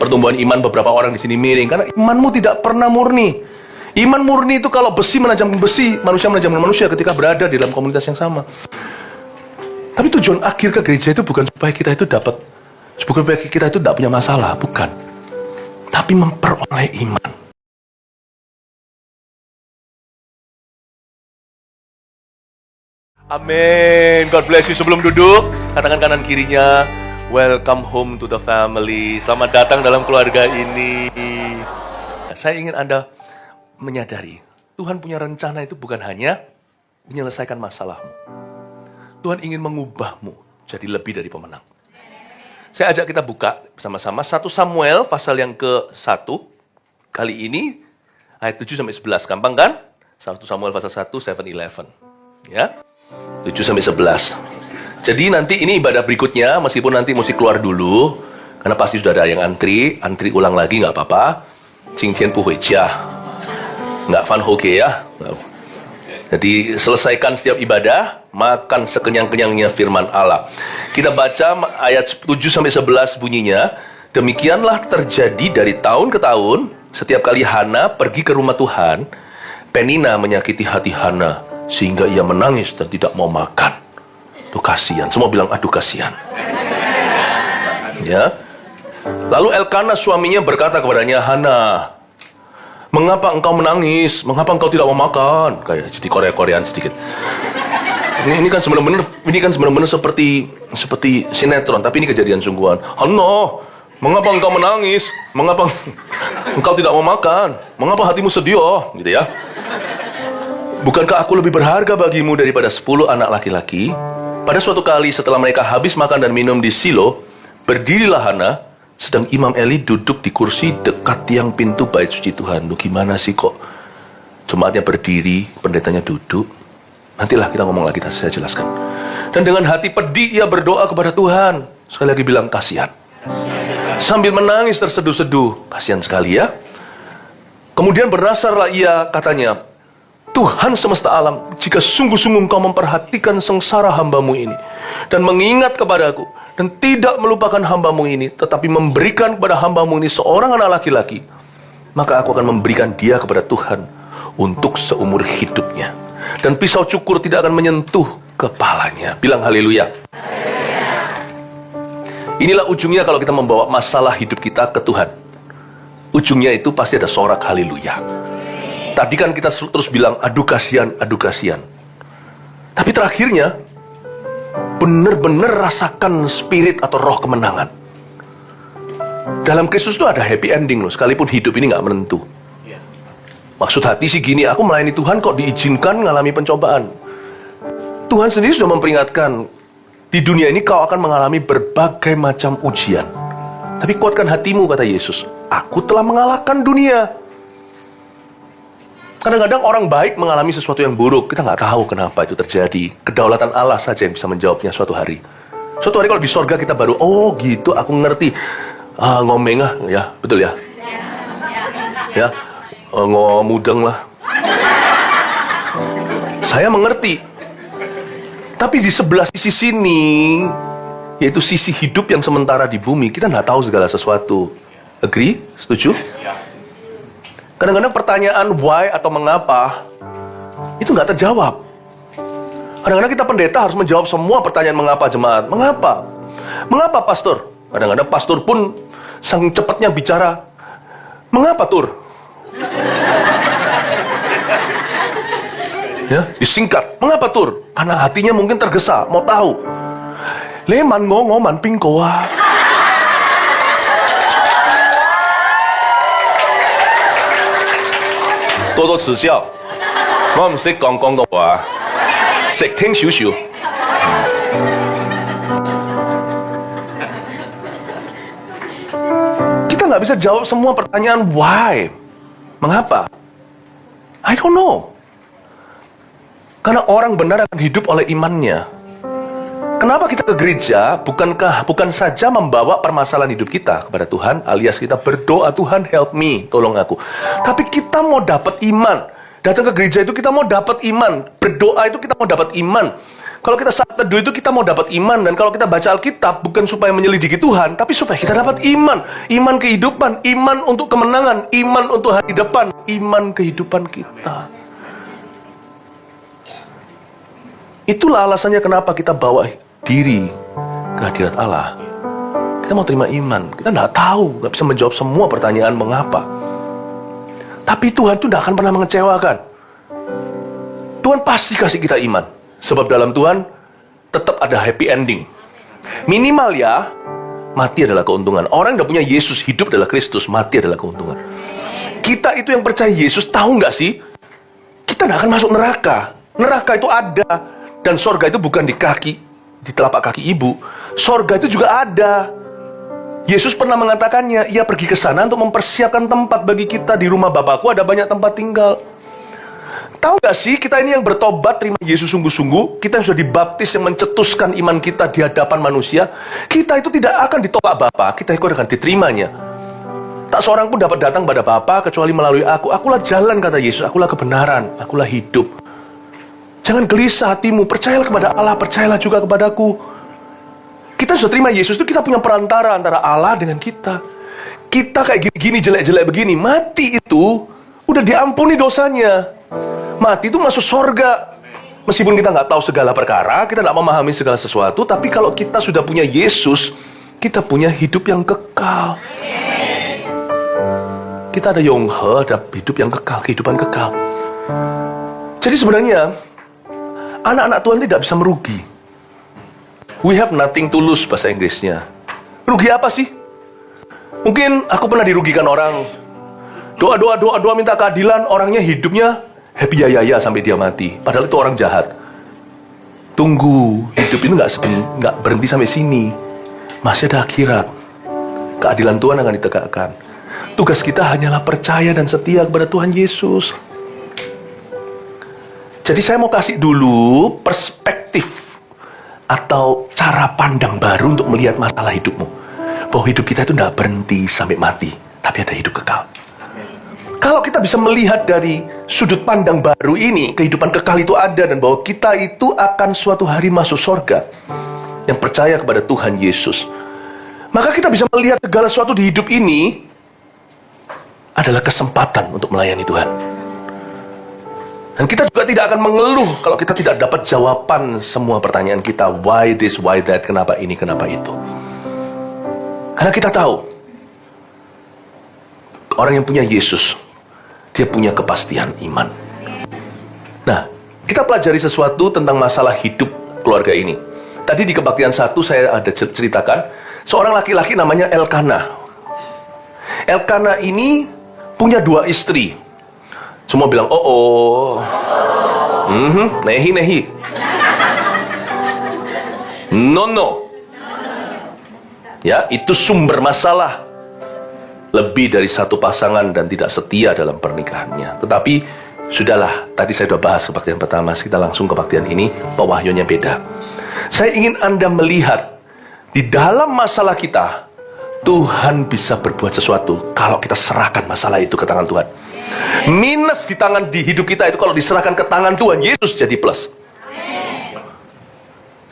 pertumbuhan iman beberapa orang di sini miring karena imanmu tidak pernah murni. Iman murni itu kalau besi menajamkan besi, manusia menajamkan manusia ketika berada di dalam komunitas yang sama. Tapi tujuan akhir ke gereja itu bukan supaya kita itu tidak punya masalah, bukan. Tapi memperoleh iman. Amin. God bless you. Sebelum duduk, katakan kanan kirinya, welcome home to the family. Selamat datang dalam keluarga ini. Saya ingin Anda menyadari, Tuhan punya rencana itu bukan hanya menyelesaikan masalahmu. Tuhan ingin mengubahmu jadi lebih dari pemenang. Saya ajak kita buka bersama-sama 1 Samuel pasal yang ke-1. Kali ini ayat 7-11. Gampang kan? 1 Samuel pasal 1, 7-11. Ya. 7-11. Jadi nanti ini ibadah berikutnya, meskipun nanti mesti keluar dulu, karena pasti sudah ada yang antri ulang lagi nggak apa-apa. 今天不回家 nggak fan hoke ya. Jadi selesaikan setiap ibadah, makan sekenyang-kenyangnya firman Allah. Kita baca ayat 7-11 bunyinya, demikianlah terjadi dari tahun ke tahun, setiap kali Hana pergi ke rumah Tuhan, Penina menyakiti hati Hana, sehingga ia menangis dan tidak mau makan. Aduh kasihan, semua bilang aduh kasihan. Ya. Lalu Elkana suaminya berkata kepadanya, Hana, mengapa engkau menangis? Mengapa engkau tidak mau makan? Kayak jadi Korea-Koreaan sedikit. Ini kan benar-benar seperti sinetron, tapi ini kejadian sungguhan. Hana, mengapa engkau menangis? Mengapa engkau tidak mau makan? Mengapa hatimu sedih? Gitu ya. Bukankah aku lebih berharga bagimu daripada 10 anak laki-laki? Pada suatu kali setelah mereka habis makan dan minum di Silo, berdirilah Hana, sedang Imam Eli duduk di kursi dekat tiang pintu bait suci Tuhan. Lu gimana sih kok jemaatnya berdiri, pendetanya duduk? Nantilah kita ngomong lagi, saya jelaskan. Dan dengan hati pedih ia berdoa kepada Tuhan. Sekali lagi bilang kasihan. Sambil menangis terseduh-seduh. Kasihan sekali ya. Kemudian bernasarlah ia, katanya, Tuhan semesta alam, jika sungguh-sungguh engkau memperhatikan sengsara hambamu ini, dan mengingat kepadaku, dan tidak melupakan hambamu ini, tetapi memberikan kepada hambamu ini seorang anak laki-laki, maka aku akan memberikan dia kepada Tuhan untuk seumur hidupnya. Dan pisau cukur tidak akan menyentuh kepalanya. Bilang haleluya. Inilah ujungnya kalau kita membawa masalah hidup kita ke Tuhan. Ujungnya itu pasti ada sorak haleluya. Tadi kan kita terus bilang, aduh kasihan, aduh kasihan. Tapi terakhirnya, benar-benar rasakan spirit atau roh kemenangan. Dalam Kristus itu ada happy ending loh, sekalipun hidup ini nggak menentu. Maksud hati sih gini, aku melayani Tuhan kok diizinkan mengalami pencobaan. Tuhan sendiri sudah memperingatkan, di dunia ini kau akan mengalami berbagai macam ujian. Tapi kuatkan hatimu, kata Yesus, aku telah mengalahkan dunia. Kadang-kadang orang baik mengalami sesuatu yang buruk. Kita nggak tahu kenapa itu terjadi. Kedaulatan Allah saja yang bisa menjawabnya suatu hari. Suatu hari kalau di sorga kita baru, oh gitu, aku ngerti. Ngomeng ya, betul ya? Ya, ngomudeng lah. Saya mengerti. Tapi di sebelah sisi sini, yaitu sisi hidup yang sementara di bumi, kita nggak tahu segala sesuatu. Agree? Setuju? Kadang-kadang pertanyaan why atau mengapa itu nggak terjawab. Kadang-kadang kita pendeta harus menjawab semua pertanyaan mengapa jemaat. Mengapa? Mengapa pastor? Kadang-kadang pastor pun saking cepatnya bicara. Mengapa tur? Ya, disingkat. Mengapa tur? Karena hatinya mungkin tergesa, mau tahu. Leman ngoman pingkoa. 多多指教，我唔識講廣東話，識聽少少。Kita nggak bisa jawab semua pertanyaan why, mengapa? I don't know. Karena orang benar akan hidup oleh imannya. Kenapa kita ke gereja? Bukan saja membawa permasalahan hidup kita kepada Tuhan, alias kita berdoa, Tuhan help me, tolong aku. Tapi kita mau dapat iman. Datang ke gereja itu kita mau dapat iman. Berdoa itu kita mau dapat iman. Kalau kita saat teduh itu kita mau dapat iman. Dan kalau kita baca Alkitab bukan supaya menyelidiki Tuhan, tapi supaya kita dapat iman. Iman kehidupan, iman untuk kemenangan, iman untuk hari depan, iman kehidupan kita. Itulah alasannya kenapa kita bawa diri ke hadirat Allah. Kita mau terima iman. Kita nggak tahu, nggak bisa menjawab semua pertanyaan mengapa. Tapi Tuhan itu nggak akan pernah mengecewakan. Tuhan pasti kasih kita iman. Sebab dalam Tuhan tetap ada happy ending. Minimal ya, mati adalah keuntungan. Orang yang punya Yesus, hidup adalah Kristus, mati adalah keuntungan. Kita itu yang percaya Yesus, tahu nggak sih? Kita nggak akan masuk neraka. Neraka itu ada. Dan sorga itu bukan di kaki, di telapak kaki ibu. Sorga itu juga ada. Yesus pernah mengatakannya, ia pergi ke sana untuk mempersiapkan tempat bagi kita. Di rumah Bapakku ada banyak tempat tinggal. Tahu gak sih, kita ini yang bertobat, terima Yesus sungguh-sungguh, kita yang sudah dibaptis, yang mencetuskan iman kita di hadapan manusia, kita itu tidak akan ditolak Bapa, kita itu akan diterimanya. Tak seorang pun dapat datang pada Bapa kecuali melalui aku. Akulah jalan, kata Yesus, akulah kebenaran, akulah hidup. Jangan gelisah hatimu, percayalah kepada Allah, percayalah juga kepadaku. Kita sudah terima Yesus itu, kita punya perantara antara Allah dengan kita. Kita kayak gini-gini, jelek-jelek begini, mati itu udah diampuni dosanya. Mati itu masuk sorga. Meskipun kita nggak tahu segala perkara, kita nggak memahami segala sesuatu, tapi kalau kita sudah punya Yesus, kita punya hidup yang kekal. Kita ada yonghe, ada hidup yang kekal, kehidupan kekal. Jadi sebenarnya anak-anak Tuhan tidak bisa merugi. We have nothing to lose, bahasa Inggrisnya. Rugi apa sih? Mungkin aku pernah dirugikan orang. Doa minta keadilan, orangnya hidupnya happy ya sampai dia mati. Padahal itu orang jahat. Tunggu, hidup itu nggak berhenti sampai sini. Masih ada akhirat. Keadilan Tuhan akan ditegakkan. Tugas kita hanyalah percaya dan setia kepada Tuhan Yesus. Jadi saya mau kasih dulu perspektif atau cara pandang baru untuk melihat masalah hidupmu. Bahwa hidup kita itu tidak berhenti sampai mati, tapi ada hidup kekal. Kalau kita bisa melihat dari sudut pandang baru ini, kehidupan kekal itu ada, dan bahwa kita itu akan suatu hari masuk surga, yang percaya kepada Tuhan Yesus, maka kita bisa melihat segala sesuatu di hidup ini adalah kesempatan untuk melayani Tuhan. Dan kita juga tidak akan mengeluh kalau kita tidak dapat jawaban semua pertanyaan kita. Why this, why that, kenapa ini, kenapa itu. Karena kita tahu, orang yang punya Yesus, dia punya kepastian iman. Nah, kita pelajari sesuatu tentang masalah hidup keluarga ini. Tadi di kebaktian 1 saya ada ceritakan, seorang laki-laki namanya Elkana. Elkana ini punya 2 istri. Semua bilang, nehi. No. Ya, itu sumber masalah. Lebih dari 1 pasangan dan tidak setia dalam pernikahannya. Tetapi, sudahlah, tadi saya sudah bahas kebaktian pertama, kita langsung kebaktian ini, pewahyunya beda. Saya ingin Anda melihat, di dalam masalah kita, Tuhan bisa berbuat sesuatu kalau kita serahkan masalah itu ke tangan Tuhan. Minus di hidup kita itu kalau diserahkan ke tangan Tuhan Yesus jadi plus.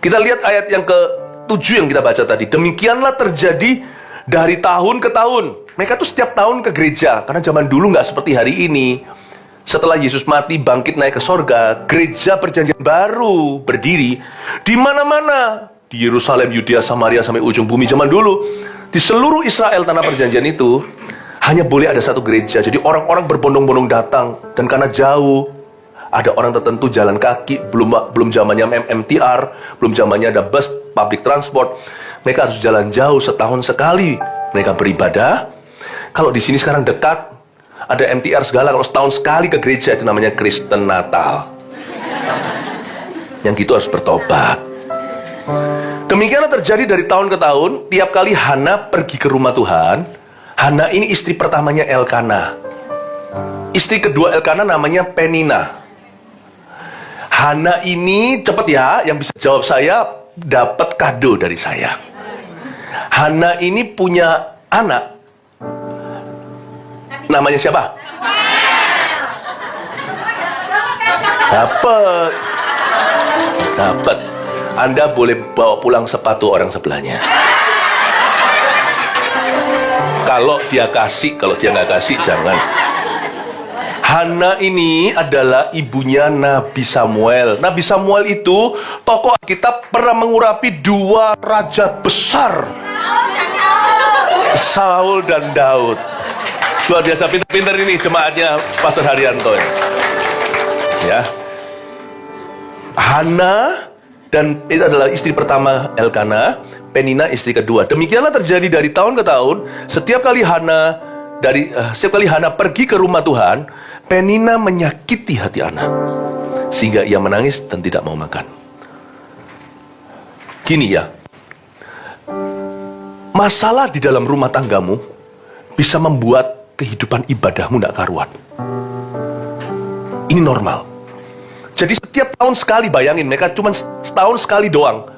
Kita lihat ayat yang ke-7 yang kita baca tadi. Demikianlah terjadi dari tahun ke tahun. Mereka tuh setiap tahun ke gereja, karena zaman dulu nggak seperti hari ini. Setelah Yesus mati, bangkit, naik ke sorga, gereja perjanjian baru berdiri di mana-mana, di Yerusalem, Yudea, Samaria, sampai ujung bumi. Zaman dulu di seluruh Israel, tanah perjanjian itu hanya boleh ada 1 gereja. Jadi orang-orang berbondong-bondong datang. Dan karena jauh, ada orang tertentu jalan kaki. Belum zamannya MTR, belum zamannya ada bus, public transport. Mereka harus jalan jauh, setahun sekali mereka beribadah. Kalau di sini sekarang dekat, ada MTR segala. Kalau setahun sekali ke gereja, itu namanya Kristen Natal. Yang gitu harus bertobat. Demikianlah terjadi dari tahun ke tahun. Tiap kali Hana pergi ke rumah Tuhan. Hana ini istri pertamanya Elkana. Istri kedua Elkana namanya Penina. Hana ini, cepet ya, yang bisa jawab saya dapat kado dari saya. Hana ini punya anak. Namanya siapa? Dapat. Anda boleh bawa pulang sepatu orang sebelahnya. Kalau dia kasih, kalau dia nggak kasih, jangan. Hana ini adalah ibunya Nabi Samuel. Nabi Samuel itu tokoh Alkitab pernah mengurapi dua raja besar, Saul dan Daud. Luar biasa pintar-pintar ini jemaatnya Pastor Haryanto ya. Hana dan itu adalah istri pertama Elkana, Penina istri kedua. Demikianlah terjadi dari tahun ke tahun. Setiap kali Hana pergi ke rumah Tuhan, Penina menyakiti hati Hana sehingga ia menangis dan tidak mau makan. Gini ya, masalah di dalam rumah tanggamu bisa membuat kehidupan ibadahmu tidak karuan. Ini normal. Jadi setiap tahun sekali, bayangin mereka cuma setahun sekali doang.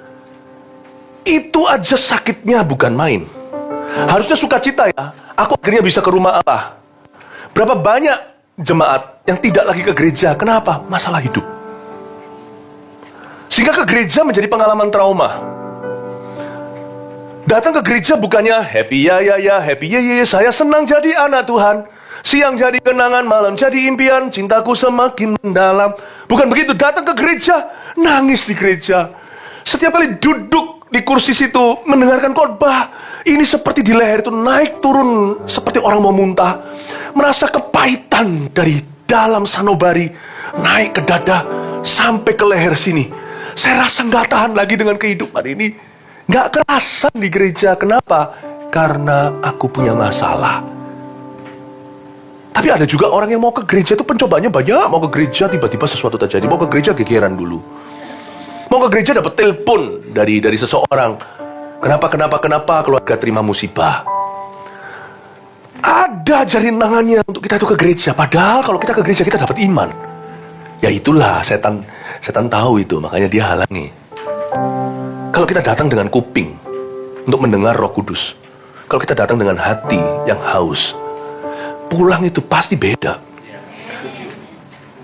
Itu aja sakitnya bukan main. Harusnya sukacita ya. Aku akhirnya bisa ke rumah Allah. Berapa banyak jemaat yang tidak lagi ke gereja? Kenapa? Masalah hidup. Sehingga ke gereja menjadi pengalaman trauma. Datang ke gereja bukannya happy ya, happy ya, saya senang jadi anak Tuhan. Siang jadi kenangan, malam jadi impian, cintaku semakin mendalam. Bukan begitu, datang ke gereja, nangis di gereja. Setiap kali duduk di kursi situ, mendengarkan khotbah, ini seperti di leher itu naik turun seperti orang mau muntah. Merasa kepahitan dari dalam sanubari, naik ke dada, sampai ke leher sini. Saya rasa nggak tahan lagi dengan kehidupan ini. Nggak kerasan di gereja. Kenapa? Karena aku punya masalah. Tapi ada juga orang yang mau ke gereja itu pencobanya banyak. Mau ke gereja tiba-tiba sesuatu terjadi. Mau ke gereja gegeran dulu. Mau ke gereja dapat telepon dari seseorang. Kenapa keluarga terima musibah. Ada jaringannya untuk kita itu ke gereja. Padahal kalau kita ke gereja kita dapat iman. Ya itulah setan tahu itu, makanya dia halangi. Kalau kita datang dengan kuping untuk mendengar Roh Kudus, kalau kita datang dengan hati yang haus, pulang itu pasti beda.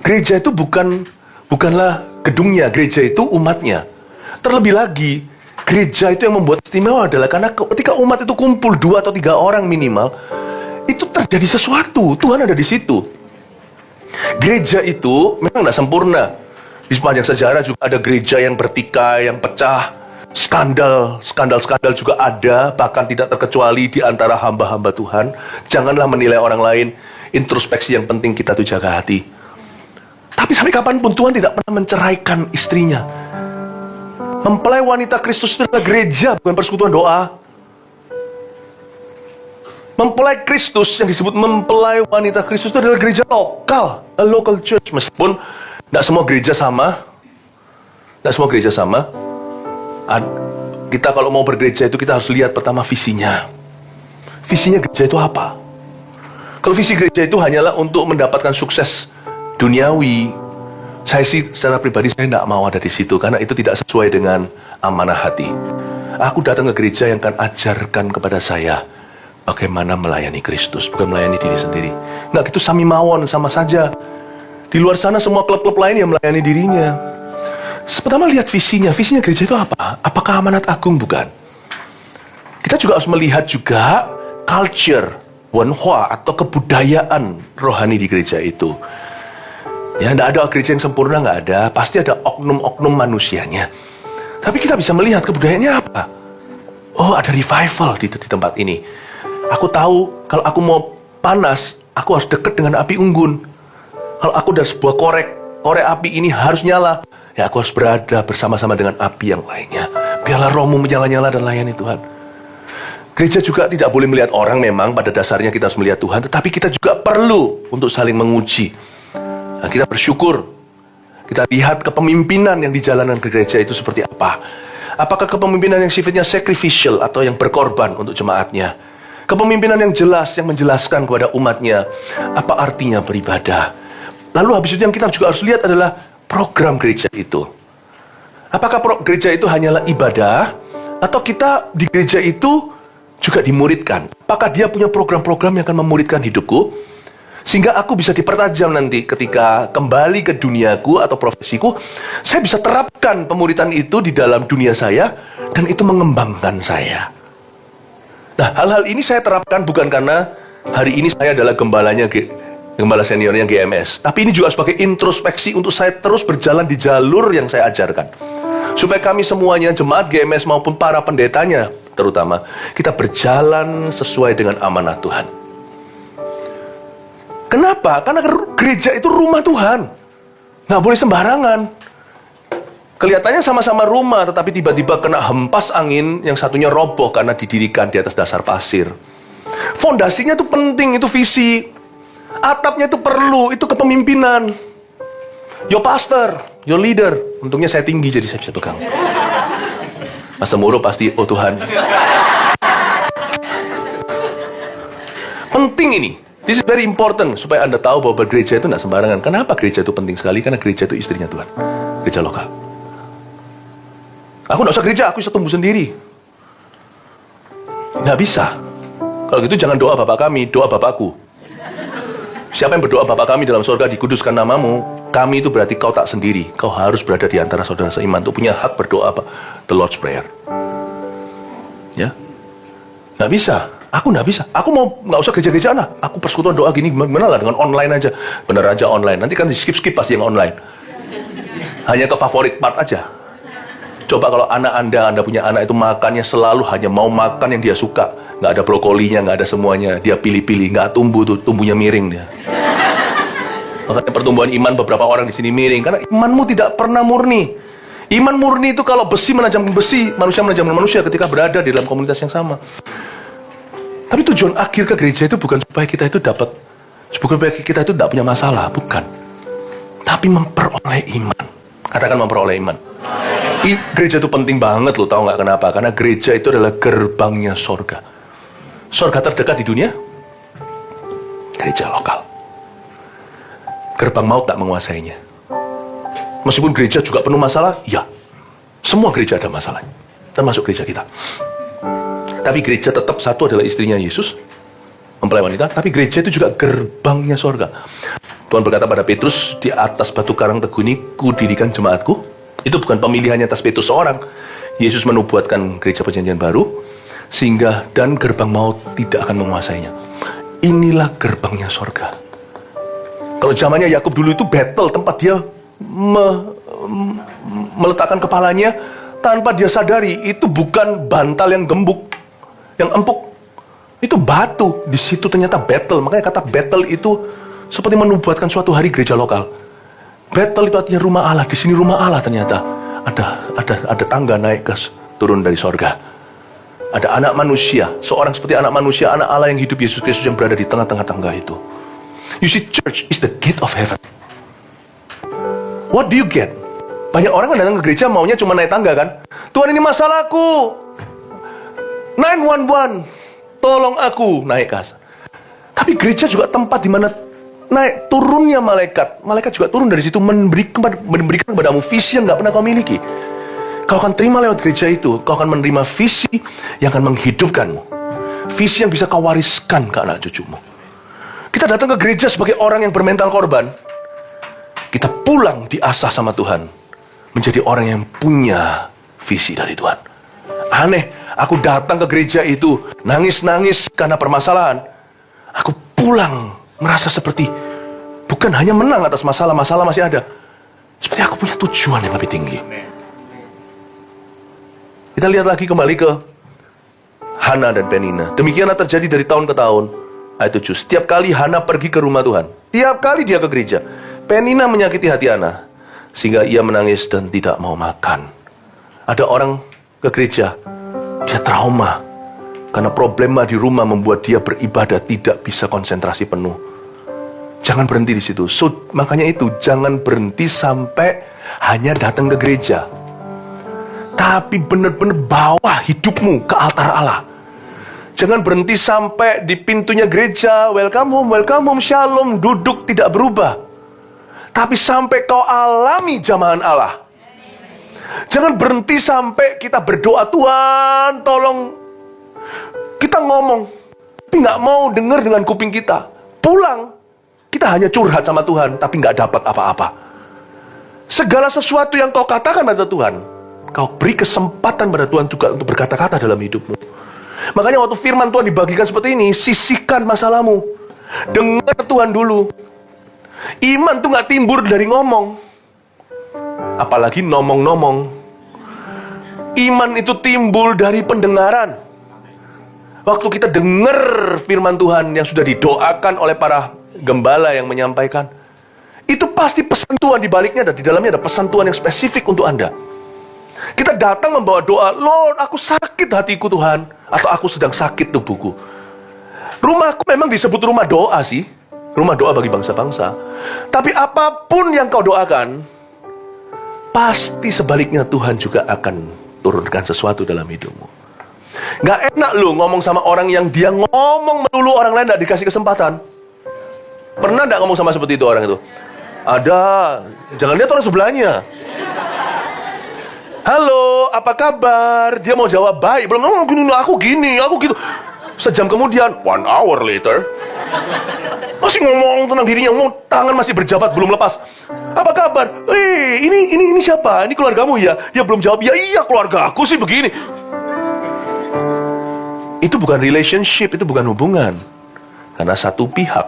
Gereja itu bukanlah gedungnya, gereja itu umatnya. Terlebih lagi, gereja itu yang membuat istimewa adalah karena ketika umat itu kumpul 2 atau 3 orang minimal, itu terjadi sesuatu. Tuhan ada di situ. Gereja itu memang tidak sempurna. Di sepanjang sejarah juga ada gereja yang bertikai, yang pecah. Skandal juga ada, bahkan tidak terkecuali di antara hamba-hamba Tuhan. Janganlah menilai orang lain. Introspeksi yang penting kita tuh jaga hati. Tapi sampai kapanpun Tuhan tidak pernah menceraikan istrinya. Mempelai wanita Kristus itu adalah gereja, bukan persekutuan doa. Mempelai Kristus, yang disebut mempelai wanita Kristus itu adalah gereja lokal, a local church. Meskipun tidak semua gereja sama. Kita kalau mau bergereja itu kita harus lihat pertama visinya. Visinya gereja itu apa? Kalau visi gereja itu hanyalah untuk mendapatkan sukses duniawi, saya sih secara pribadi saya tidak mau ada di situ, karena itu tidak sesuai dengan amanah hati. Aku datang ke gereja yang akan ajarkan kepada saya bagaimana melayani Kristus, bukan melayani diri sendiri. Nggak gitu sami mawon, sama saja. Di luar sana semua klub-klub lain yang melayani dirinya. Pertama lihat visinya gereja itu apa? Apakah amanat agung? Bukan. Kita juga harus melihat juga culture, wenhua atau kebudayaan rohani di gereja itu. Ya, tidak ada gereja yang sempurna, nggak ada. Pasti ada oknum-oknum manusianya. Tapi kita bisa melihat kebudayaannya apa. Oh, ada revival di tempat ini. Aku tahu kalau aku mau panas, aku harus dekat dengan api unggun. Kalau aku ada sebuah korek api ini harus nyala, ya aku harus berada bersama-sama dengan api yang lainnya. Biarlah rohmu menyala-nyala dan layani Tuhan. Gereja juga tidak boleh melihat orang, memang pada dasarnya kita harus melihat Tuhan, tetapi kita juga perlu untuk saling menguji. Nah, kita bersyukur, kita lihat kepemimpinan yang dijalankan ke gereja itu seperti apa. Apakah kepemimpinan yang sifatnya sacrificial atau yang berkorban untuk jemaatnya? Kepemimpinan yang jelas, yang menjelaskan kepada umatnya apa artinya beribadah. Lalu habis itu yang kita juga harus lihat adalah program gereja itu. Apakah gereja itu hanyalah ibadah, atau kita di gereja itu juga dimuridkan? Apakah dia punya program-program yang akan memuridkan hidupku? Sehingga aku bisa dipertajam nanti ketika kembali ke duniaku atau profesiku, saya bisa terapkan pemuritan itu di dalam dunia saya, dan itu mengembangkan saya. Nah, hal-hal ini saya terapkan bukan karena hari ini saya adalah gembala seniornya GMS, tapi ini juga sebagai introspeksi untuk saya terus berjalan di jalur yang saya ajarkan. Supaya kami semuanya, jemaat GMS maupun para pendetanya terutama, kita berjalan sesuai dengan amanah Tuhan. Kenapa? Karena gereja itu rumah Tuhan. Nggak boleh sembarangan. Kelihatannya sama-sama rumah, tetapi tiba-tiba kena hempas angin, yang satunya roboh karena didirikan di atas dasar pasir. Fondasinya itu penting, itu visi. Atapnya itu perlu, itu kepemimpinan. Your pastor, your leader. Untungnya saya tinggi jadi saya bisa pegang. Mas Muro pasti, oh Tuhan. Penting ini. This is very important, supaya Anda tahu bahwa bergereja itu tidak sembarangan. Kenapa gereja itu penting sekali? Karena gereja itu istrinya Tuhan. Gereja lokal. Aku tidak usah gereja, aku bisa tumbuh sendiri. Nggak bisa. Kalau gitu jangan doa Bapak kami, doa Bapakku. Siapa yang berdoa Bapa kami dalam surga, dikuduskan namamu. Kami itu berarti kau tak sendiri. Kau harus berada di antara saudara seiman untuk punya hak berdoa apa? The Lord's Prayer. Ya, nggak bisa. Aku nggak bisa. Aku mau nggak usah gereja-gereja lah. Aku persekutuan doa gini gimana lah dengan online aja. Bener aja online. Nanti kan di skip pasti yang online. Hanya ke favorit part aja. Coba kalau anak Anda punya anak itu makannya selalu hanya mau makan yang dia suka. Nggak ada brokolinya, nggak ada semuanya. Dia pilih-pilih, nggak tumbuh tuh, tumbuhnya miring dia. Makanya pertumbuhan iman beberapa orang di sini miring. Karena imanmu tidak pernah murni. Iman murni itu kalau besi menajam besi, manusia menajam manusia ketika berada di dalam komunitas yang sama. Tapi tujuan akhir ke gereja itu bukan supaya kita itu tidak punya masalah, bukan. Tapi memperoleh iman. Katakan memperoleh iman. Gereja itu penting banget loh, tahu nggak kenapa? Karena gereja itu adalah gerbangnya sorga. Sorga terdekat di dunia, gereja lokal. Gerbang maut tak menguasainya. Meskipun gereja juga penuh masalah, ya. Semua gereja ada masalahnya, termasuk gereja kita. Tapi gereja tetap satu adalah istrinya Yesus, mempelai wanita. Tapi gereja itu juga gerbangnya sorga. Tuhan berkata pada Petrus, di atas batu karang teguh ini kudirikan jemaatku. Itu bukan pemilihannya atas Petrus seorang. Yesus menubuatkan gereja perjanjian baru, sehingga dan gerbang maut tidak akan menguasainya. Inilah gerbangnya sorga. Kalau zamannya Yakub dulu itu battle, tempat dia meletakkan kepalanya tanpa dia sadari, itu bukan bantal yang gembuk, yang empuk, itu batu. Di situ ternyata battle. Makanya kata battle itu seperti menubuatkan suatu hari gereja lokal. Battle itu artinya rumah Allah. Di sini rumah Allah ternyata ada tangga naik turun dari sorga. Ada anak manusia, seorang seperti anak manusia, anak Allah yang hidup, Yesus Kristus yang berada di tengah-tengah tangga itu. You see, church is the gate of heaven. What do you get? Banyak orang kan datang ke gereja maunya cuma naik tangga kan. Tuhan, ini masalahku. 911, tolong aku naik ke atas. Tapi gereja juga tempat di mana naik turunnya malaikat. Malaikat juga turun dari situ memberikan kepadamu visi yang nggak pernah kau miliki. Kau akan terima lewat gereja itu. Kau akan menerima visi yang akan menghidupkanmu. Visi yang bisa kau wariskan ke anak cucumu. Kita datang ke gereja sebagai orang yang bermental korban. Kita pulang diasah sama Tuhan menjadi orang yang punya visi dari Tuhan. Aneh, aku datang ke gereja itu nangis-nangis karena permasalahan. Aku pulang merasa seperti bukan hanya menang atas masalah-masalah masih ada. Seperti aku punya tujuan yang lebih tinggi. Kita lihat lagi kembali ke Hana dan Penina. Demikianlah terjadi dari tahun ke tahun. Ayat 7. Setiap kali Hana pergi ke rumah Tuhan, tiap kali dia ke gereja, Penina menyakiti hati Hana sehingga ia menangis dan tidak mau makan. Ada orang ke gereja, dia trauma karena problema di rumah membuat dia beribadah tidak bisa konsentrasi penuh. Jangan berhenti di situ. Makanya itu jangan berhenti sampai hanya datang ke gereja, tapi benar-benar bawa hidupmu ke altar Allah. Jangan berhenti sampai di pintunya gereja, welcome home, shalom, duduk tidak berubah. Tapi sampai kau alami jamahan Allah. Jangan berhenti sampai kita berdoa, Tuhan tolong. Kita ngomong, tapi nggak mau dengar dengan kuping kita. Pulang, Kita hanya curhat sama Tuhan, tapi nggak dapat apa-apa. Segala sesuatu yang kau katakan pada Tuhan, kau beri kesempatan pada Tuhan juga untuk berkata-kata dalam hidupmu. Makanya waktu firman Tuhan dibagikan seperti ini, sisihkan masalahmu. Dengar Tuhan dulu. Iman tuh nggak timbul dari ngomong, apalagi nomong-nomong. Iman itu timbul dari pendengaran. Waktu kita dengar firman Tuhan yang sudah didoakan oleh para gembala yang menyampaikan, itu pasti pesan Tuhan di baliknya, dan di dalamnya ada pesan Tuhan yang spesifik untuk Anda. Kita datang membawa doa, Lord, aku sakit hatiku Tuhan, atau aku sedang sakit tubuhku. Rumahku memang disebut rumah doa sih, rumah doa bagi bangsa-bangsa. Tapi apapun yang kau doakan, pasti sebaliknya Tuhan juga akan turunkan sesuatu dalam hidupmu. Gak enak lu ngomong sama orang yang dia ngomong melulu, orang lain gak dikasih kesempatan. Pernah gak ngomong sama seperti itu orang itu? Ada. Jangan lihat orang sebelahnya. Halo, apa kabar? Dia mau jawab baik. Belum ngomong, aku gini, aku gitu. Sejam kemudian, 1 hour later, masih ngomong tentang dirinya, tangan masih berjabat, belum lepas. Apa kabar? Ini siapa? Ini keluargamu ya? Ya belum jawab. Ya iya, keluarga aku sih begini. Itu bukan relationship, itu bukan hubungan. Karena satu pihak,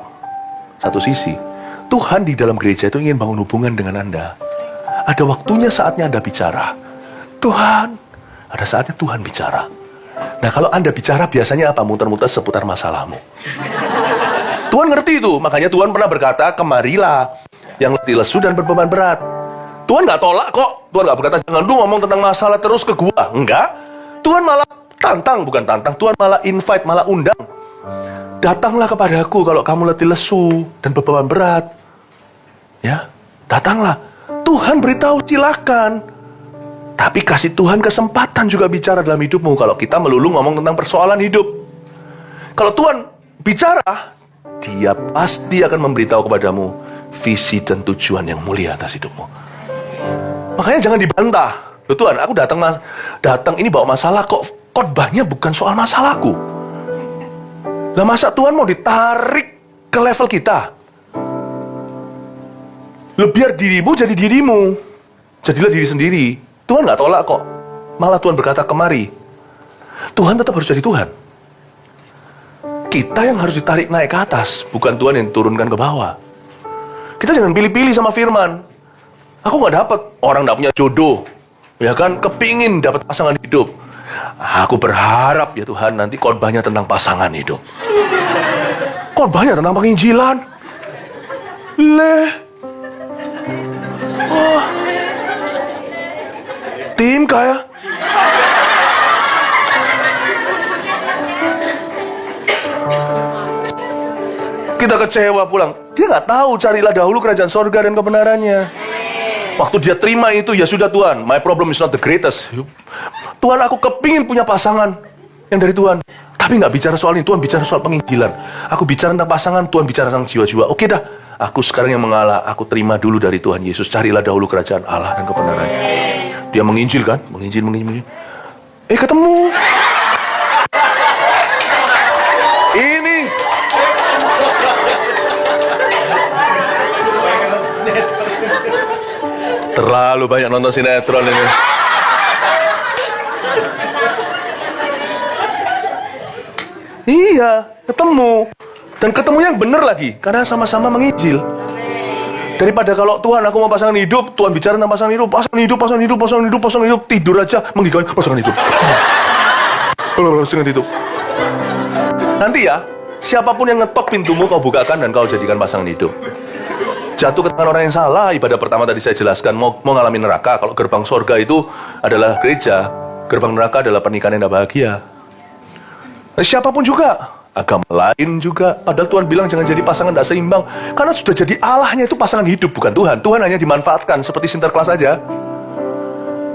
satu sisi. Tuhan di dalam gereja itu ingin bangun hubungan dengan Anda. Ada waktunya, saatnya Anda bicara. Tuhan, ada saatnya Tuhan bicara. Nah, kalau Anda bicara biasanya apa? Muter-muter seputar masalahmu. Tuhan ngerti itu, makanya Tuhan pernah berkata, kemarilah yang letih lesu dan berbeban berat. Tuhan gak tolak kok. Tuhan gak berkata, jangan lu ngomong tentang masalah terus ke gua. Enggak. Tuhan malah tantang, bukan tantang. Tuhan malah invite, malah undang. Datanglah kepadaku kalau kamu letih lesu dan berbeban berat. Ya, datanglah. Tuhan beritahu, silakan. Tapi kasih Tuhan kesempatan juga bicara dalam hidupmu. Kalau kita melulu ngomong tentang persoalan hidup. Kalau Tuhan bicara, Dia pasti akan memberitahu kepadamu visi dan tujuan yang mulia atas hidupmu. Makanya jangan dibantah. Loh Tuhan, aku datang ini bawa masalah, kok khotbahnya bukan soal masalahku. Lah masa Tuhan mau ditarik ke level kita? Loh biar dirimu jadi dirimu. Jadilah diri sendiri. Tuhan gak tolak kok. Malah Tuhan berkata, kemari. Tuhan tetap harus jadi Tuhan. Kita yang harus ditarik naik ke atas, bukan Tuhan yang diturunkan ke bawah. Kita jangan pilih-pilih sama firman. Aku gak dapat, orang gak punya jodoh, ya kan, kepingin dapat pasangan hidup. Aku berharap ya Tuhan nanti khotbahnya tentang pasangan hidup. Khotbahnya tentang penginjilan. Tim kaya. Kita kecewa pulang. Dia nggak tahu, carilah dahulu kerajaan sorga dan kebenarannya. Waktu dia terima itu, ya sudah Tuhan, my problem is not the greatest. Tuhan, aku kepingin punya pasangan yang dari Tuhan. Tapi nggak bicara soal ini, Tuhan bicara soal penginjilan. Aku bicara tentang pasangan, Tuhan bicara tentang jiwa-jiwa. Oke dah, aku sekarang yang mengalah, aku terima dulu dari Tuhan Yesus. Carilah dahulu kerajaan Allah dan kebenarannya. Dia menginjil kan, menginjil. Ketemu. Ini terlalu banyak nonton sinetron ini. Iya, ketemu. Dan ketemu yang benar lagi, karena sama-sama menginjil. Daripada kalau Tuhan aku mau pasangan hidup, Tuhan bicara tentang pasangan hidup, tidur aja menggigaukan pasangan hidup. Pasangan hidup. Nanti ya, siapapun yang ngetok pintumu kau bukakan dan kau jadikan pasangan hidup. Jatuh ke tangan orang yang salah. Ibadah pertama tadi saya jelaskan, mau ngalamin neraka. Kalau gerbang sorga itu adalah gereja, gerbang neraka adalah pernikahan yang tidak bahagia. Siapapun juga, agama lain juga. Padahal Tuhan bilang jangan jadi pasangan tidak seimbang. Karena sudah jadi Allahnya itu pasangan hidup, bukan Tuhan. Tuhan hanya dimanfaatkan seperti sinterklas saja.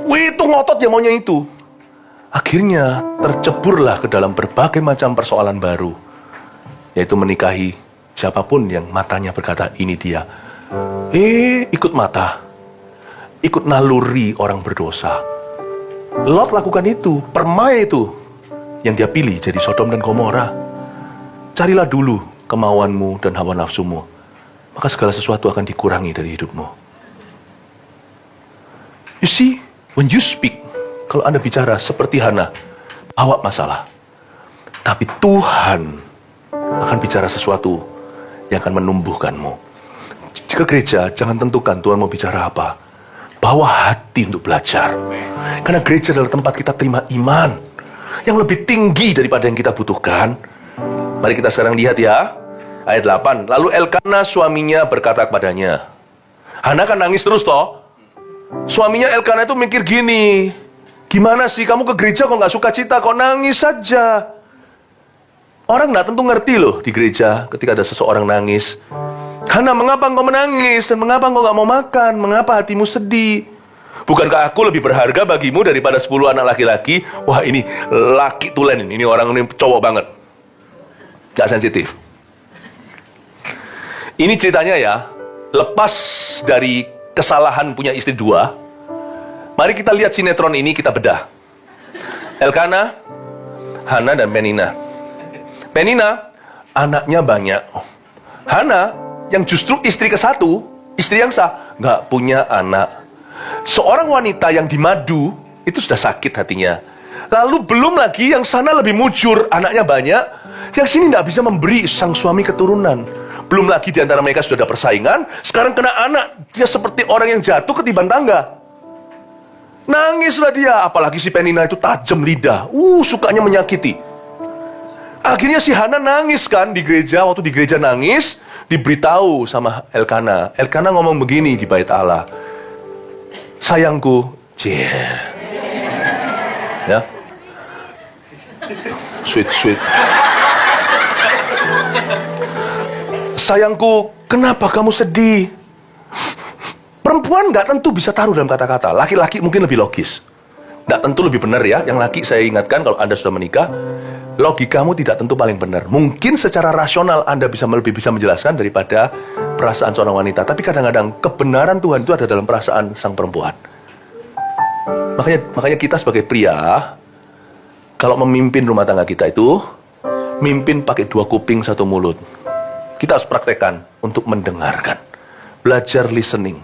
Itu ngotot ya maunya itu. Akhirnya terceburlah ke dalam berbagai macam persoalan baru, yaitu menikahi siapapun yang matanya berkata ini dia. Ikut mata, ikut naluri orang berdosa. Lot lakukan itu, permai itu yang dia pilih jadi Sodom dan Gomora. Carilah dulu kemauanmu dan hawa nafsumu. maka segala sesuatu akan dikurangi dari hidupmu. You see, when you speak, kalau Anda bicara seperti Hana, bawa masalah. Tapi Tuhan akan bicara sesuatu yang akan menumbuhkanmu. Jika gereja, jangan tentukan Tuhan mau bicara apa. Bawa hati untuk belajar. Karena gereja adalah tempat kita terima iman yang lebih tinggi daripada yang kita butuhkan. Mari kita sekarang lihat ya. Ayat 8. Lalu Elkana suaminya berkata kepadanya. Hana kan nangis terus toh. Suaminya Elkana itu mikir gini. Gimana sih kamu ke gereja kok gak suka cita, kok nangis saja. Orang gak tentu ngerti loh di gereja ketika ada seseorang nangis. Hana, mengapa engkau menangis? Dan mengapa engkau gak mau makan? Mengapa hatimu sedih? Bukankah aku lebih berharga bagimu daripada 10 anak laki-laki? Wah, ini laki tulen ini orang ini cowok banget. Gak sensitif. Ini ceritanya ya, lepas dari kesalahan punya istri 2, mari kita lihat sinetron ini, kita bedah. Elkana, Hana, dan Penina. Penina, anaknya banyak. Hana, yang justru istri ke-1, istri yang sah, nggak punya anak. Seorang wanita yang dimadu, itu sudah sakit hatinya. Lalu belum lagi yang sana lebih mujur, anaknya banyak. Yang sini nggak bisa memberi sang suami keturunan. Belum lagi di antara mereka sudah ada persaingan. Sekarang kena anak, dia seperti orang yang jatuh ketiban tangga. Nangislah dia, apalagi si Penina itu tajam lidah. Sukanya menyakiti. Akhirnya si Hana nangis kan di gereja. Waktu di gereja nangis, diberitahu sama Elkana. Elkana ngomong begini di bait Allah. Sayangku, ya, sweet. Sayangku, kenapa kamu sedih? Perempuan nggak tentu bisa taruh dalam kata-kata. Laki-laki mungkin lebih logis. Nggak tentu lebih benar ya. Yang laki saya ingatkan kalau Anda sudah menikah, logikamu tidak tentu paling benar. Mungkin secara rasional Anda lebih bisa menjelaskan daripada perasaan seorang wanita. Tapi kadang-kadang kebenaran Tuhan itu ada dalam perasaan sang perempuan. Makanya kita sebagai pria, kalau memimpin rumah tangga kita itu, mimpin pakai 2 kuping 1 mulut. Kita harus praktekkan untuk mendengarkan. Belajar listening.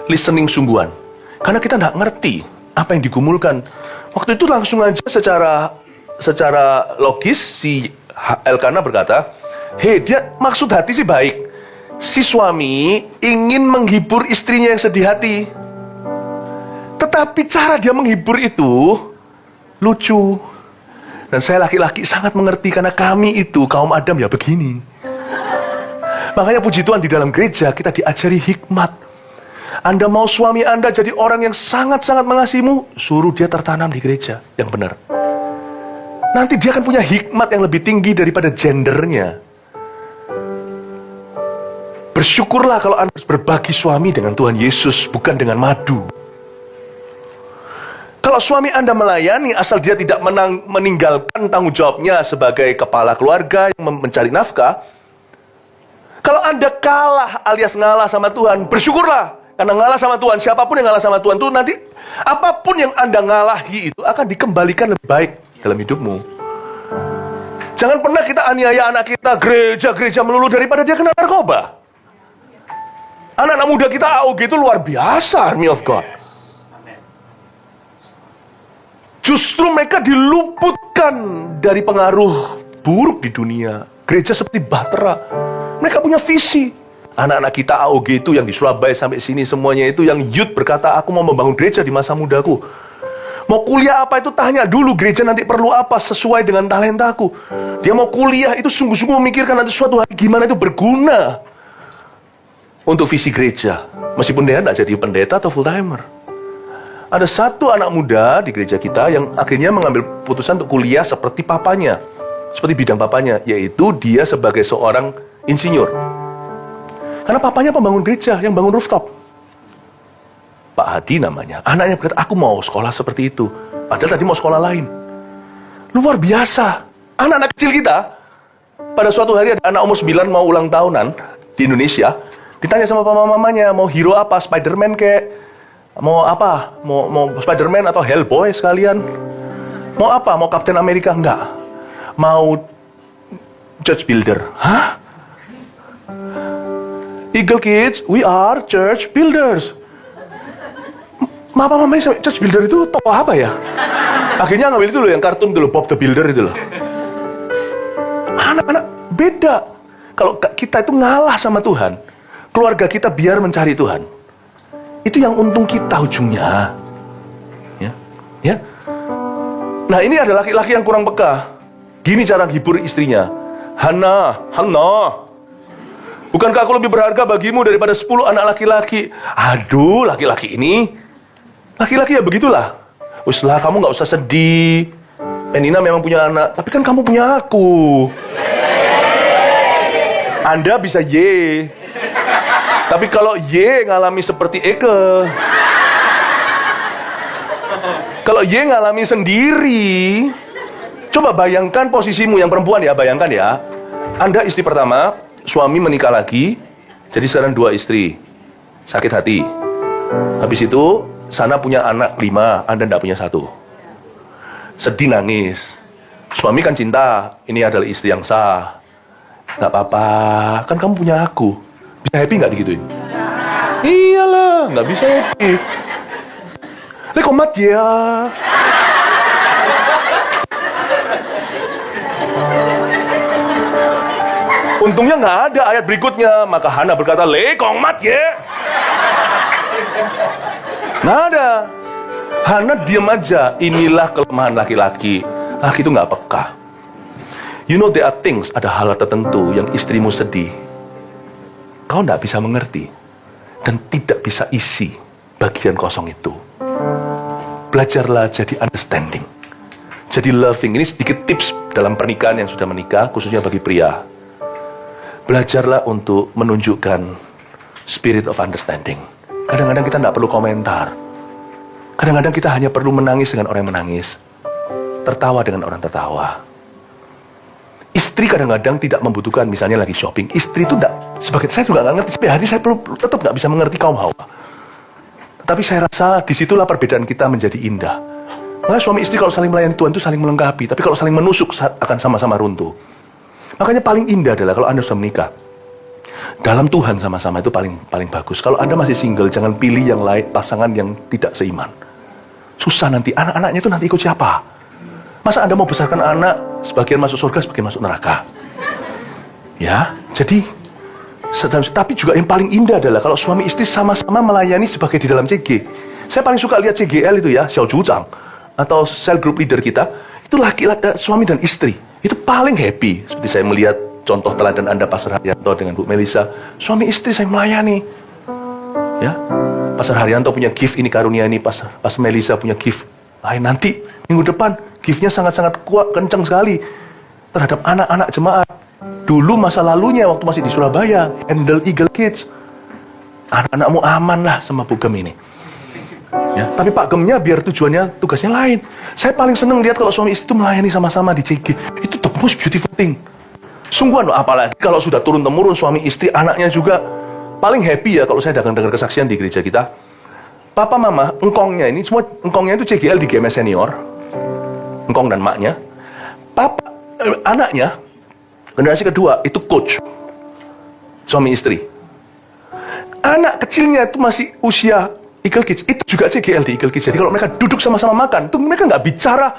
Listening sungguhan. Karena kita nggak ngerti apa yang digumulkan. Waktu itu langsung aja secara logis si Elkana berkata, dia maksud hati sih baik. Si suami ingin menghibur istrinya yang sedih hati. Tetapi cara dia menghibur itu lucu. Dan saya laki-laki sangat mengerti karena kami itu kaum Adam ya begini. Makanya puji Tuhan di dalam gereja kita diajari hikmat. Anda mau suami Anda jadi orang yang sangat-sangat mengasihimu, suruh dia tertanam di gereja yang benar. Nanti dia akan punya hikmat yang lebih tinggi daripada gendernya. Bersyukurlah kalau Anda harus berbagi suami dengan Tuhan Yesus, bukan dengan madu. Kalau suami Anda melayani asal dia tidak meninggalkan tanggung jawabnya sebagai kepala keluarga yang mencari nafkah, kalau Anda kalah alias ngalah sama Tuhan, bersyukurlah. Karena ngalah sama Tuhan, siapapun yang ngalah sama Tuhan itu nanti apapun yang Anda ngalahi itu akan dikembalikan lebih baik dalam hidupmu. Jangan pernah kita aniaya anak kita gereja-gereja melulu daripada dia kena narkoba. Anak-anak muda kita AOG itu luar biasa, Army of God. Justru mereka diluputkan dari pengaruh buruk di dunia. Gereja seperti bahtera. Mereka punya visi. Anak-anak kita AOG itu yang di Surabaya sampai sini semuanya itu yang youth berkata, aku mau membangun gereja di masa mudaku. Mau kuliah apa itu tanya dulu gereja nanti perlu apa sesuai dengan talentaku. Dia mau kuliah itu sungguh-sungguh memikirkan nanti suatu hari gimana itu berguna untuk visi gereja. Meskipun dia tidak jadi pendeta atau full timer. Ada satu anak muda di gereja kita yang akhirnya mengambil putusan untuk kuliah seperti papanya. Seperti bidang papanya, yaitu dia sebagai seorang insinyur. Karena papanya pembangun gereja yang bangun rooftop. Pak Hadi namanya. Anaknya berkata, aku mau sekolah seperti itu. Padahal tadi mau sekolah lain. Luar biasa. Anak-anak kecil kita, pada suatu hari ada anak umur 9 mau ulang tahunan di Indonesia. Ditanya sama mamanya, mau hero apa? Spider-Man kek? Mau apa? Mau Spider-Man atau Hellboy sekalian? Mau apa? Mau Captain America? Enggak. Mau Judge Builder. Hah? Eagle Kids, we are church builders. Mama church builder itu tokoh apa ya? Akhirnya ngambil itu loh, yang kartun dulu, Bob the Builder itu loh. Anak-anak beda. Kalau kita itu ngalah sama Tuhan, keluarga kita biar mencari Tuhan, itu yang untung kita ujungnya. Ya. Nah, ini ada laki-laki yang kurang peka. Gini cara hibur istrinya. Hana, bukankah aku lebih berharga bagimu daripada 10 anak laki-laki? Aduh, laki-laki ini. Laki-laki ya begitulah. Uslah, kamu gak usah sedih. Penina memang punya anak, tapi kan kamu punya aku. Anda bisa Y. Tapi kalau Y ngalami seperti Eke, kalau Y ngalami sendiri, coba bayangkan posisimu yang perempuan ya, bayangkan ya. Anda istri pertama, suami menikah lagi, jadi sekarang 2 istri. Sakit hati. Habis itu, sana punya anak 5, Anda tidak punya 1. Sedih nangis. Suami kan cinta, ini adalah istri yang sah. Gak apa-apa, kan kamu punya aku. Bisa happy gak digituin? Iyalah, gak bisa happy. Komat ya. Untungnya nggak ada ayat berikutnya. Maka Hana berkata, komat ya. Nggak ada. Hana diam aja. Inilah kelemahan laki-laki. Laki itu nggak peka. You know there are things, ada hal tertentu yang istrimu sedih. Kau nggak bisa mengerti dan tidak bisa isi bagian kosong itu. Belajarlah jadi understanding, jadi loving. Ini sedikit tips dalam pernikahan yang sudah menikah, khususnya bagi pria. Belajarlah untuk menunjukkan spirit of understanding. Kadang-kadang kita tidak perlu komentar. Kadang-kadang kita hanya perlu menangis dengan orang yang menangis, tertawa dengan orang tertawa. Istri kadang-kadang tidak membutuhkan, misalnya lagi shopping. Istri itu tidak, sebagai saya juga nggak ngerti. Sampai hari ini saya tetap nggak bisa mengerti kaum Hawa. Tapi saya rasa disitulah perbedaan kita menjadi indah. Makanya suami istri kalau saling melayani Tuhan itu saling melengkapi. Tapi kalau saling menusuk akan sama-sama runtuh. Makanya paling indah adalah kalau Anda sudah menikah, dalam Tuhan sama-sama itu paling bagus. Kalau Anda masih single, jangan pilih yang lain, pasangan yang tidak seiman. Susah nanti, anak-anaknya itu nanti ikut siapa? Masa Anda mau besarkan anak, sebagian masuk surga, sebagian masuk neraka? Ya, jadi tapi juga yang paling indah adalah kalau suami istri sama-sama melayani sebagai di dalam CG. Saya paling suka lihat CGL itu ya, Xiao Zhuchang atau cell group leader kita, itu laki-laki, suami dan istri. Itu paling happy. Seperti saya melihat contoh teladan Anda Pastor Haryanto dengan Bu Melisa. Suami istri saya melayani. Ya. Pastor Haryanto punya gift ini, karunia ini, Pastor Melisa punya gift lain nanti minggu depan. Gift-nya sangat-sangat kuat, kencang sekali terhadap anak-anak jemaat. Dulu masa lalunya waktu masih di Surabaya, handle Eagle Kids. Anak-anakmu aman lah sama Bu Gem ini. Ya, tapi Pak Gemnya biar tugasnya lain. Saya paling seneng lihat kalau suami istri itu melayani sama-sama di CG. Itu the most beautiful thing. Sungguhan loh, apalagi kalau sudah turun-temurun suami istri, anaknya juga. Paling happy ya kalau saya dengar kesaksian di gereja kita. Papa mama, engkongnya ini, semua engkongnya itu CGL di GMS senior. Engkong dan maknya. Papa, anaknya, generasi kedua, itu coach. Suami istri. Anak kecilnya itu masih usia Eagle Kids, itu juga CGL di Eagle Kids. Jadi kalau mereka duduk sama-sama makan, tuh mereka nggak bicara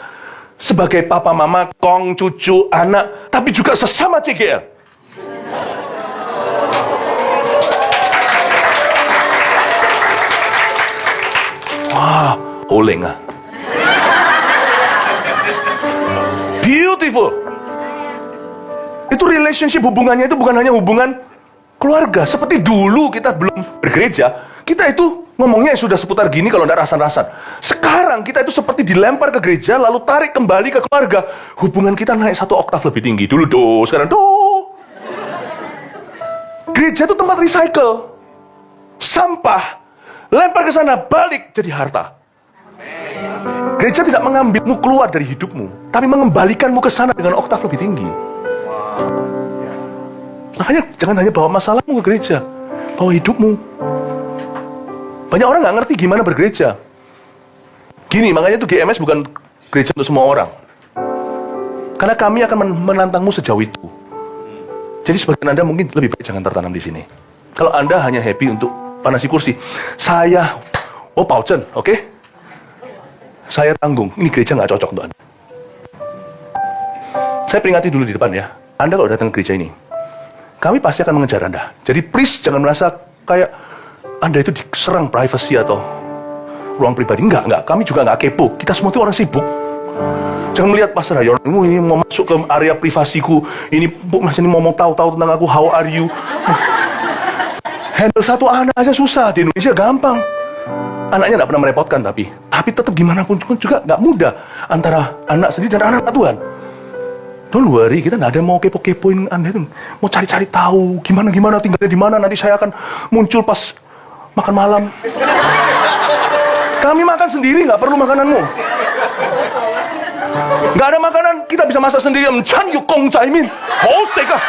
sebagai papa, mama, kong, cucu, anak, tapi juga sesama CGL. Wah, oleng ah. Beautiful. Itu relationship, hubungannya itu bukan hanya hubungan keluarga. Seperti dulu kita belum bergereja, kita itu ngomongnya sudah seputar gini kalau tidak rasan-rasan. Sekarang kita itu seperti dilempar ke gereja, lalu tarik kembali ke keluarga. Hubungan kita naik 1 oktav lebih tinggi. Dulu do, sekarang do. Gereja itu tempat recycle. Sampah, lempar ke sana, balik jadi harta. Gereja tidak mengambilmu keluar dari hidupmu, tapi mengembalikanmu ke sana dengan oktav lebih tinggi. Makanya jangan hanya bawa masalahmu ke gereja, bawa hidupmu. Banyak orang nggak ngerti gimana bergereja. Gini, makanya itu GMS bukan gereja untuk semua orang. Karena kami akan menantangmu sejauh itu. Jadi sebagian Anda mungkin lebih baik jangan tertanam di sini. Kalau Anda hanya happy untuk panasi kursi, saya, Pauchen, oke? Saya tanggung, ini gereja nggak cocok untuk Anda. Saya peringati dulu di depan ya, Anda kalau datang ke gereja ini, kami pasti akan mengejar Anda. Jadi please jangan merasa kayak Anda itu diserang privacy atau ruang pribadi. Enggak. Kami juga nggak kepo. Kita semua itu orang sibuk. Jangan melihat Pastor Hayon, ini mau masuk ke area privasiku. Ini Mas ini mau tahu tentang aku. How are you? Handle satu anak aja susah. Di Indonesia gampang. Anaknya nggak pernah merepotkan tapi tetap gimana pun juga nggak mudah antara anak sendiri dan anak Tuhan. Don't worry, kita nggak ada mau kepo-kepoin Anda itu. Mau cari-cari tahu gimana tinggalnya di mana. Nanti saya akan muncul pas makan malam. Kami makan sendiri, nggak perlu makananmu. Nggak ada makanan, kita bisa masak sendiri. Chan yu gong zai min, hou sek ah.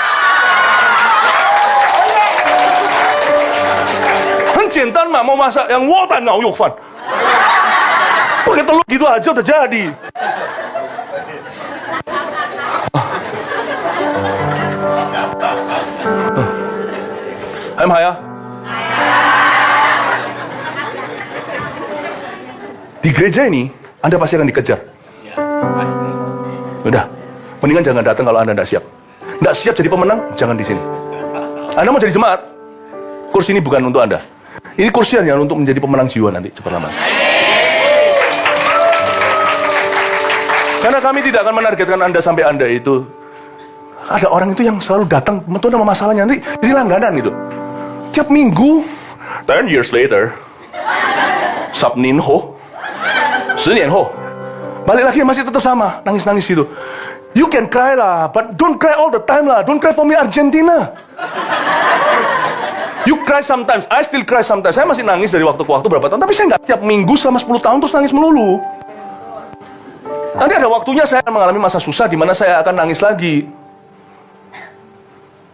很简单嘛, mau masak yang wo dan ngao yuk fan. Pakai telur gitu aja udah jadi. Hai Maya. Di gereja ini, Anda pasti akan dikejar. Ya, pasti. Udah, mendingan jangan datang kalau Anda tidak siap. Tidak siap jadi pemenang, jangan di sini. Anda mau jadi jemaat, kursi ini bukan untuk Anda. Ini kursi hanya untuk menjadi pemenang jiwa nanti, cepat lambat. Karena kami tidak akan menargetkan Anda sampai Anda itu. Ada orang itu yang selalu datang, menurut nama masalahnya nanti jadi langganan gitu. Tiap minggu, 10 years later, Sabnin ho, 10 年后, balik lagi masih tetap sama, nangis-nangis gitu. You can cry lah, but don't cry all the time lah. Don't cry for me Argentina. You cry sometimes, I still cry sometimes. Saya masih nangis dari waktu ke waktu berapa tahun, tapi saya nggak tiap minggu selama 10 tahun terus nangis melulu. Nanti ada waktunya saya akan mengalami masa susah di mana saya akan nangis lagi.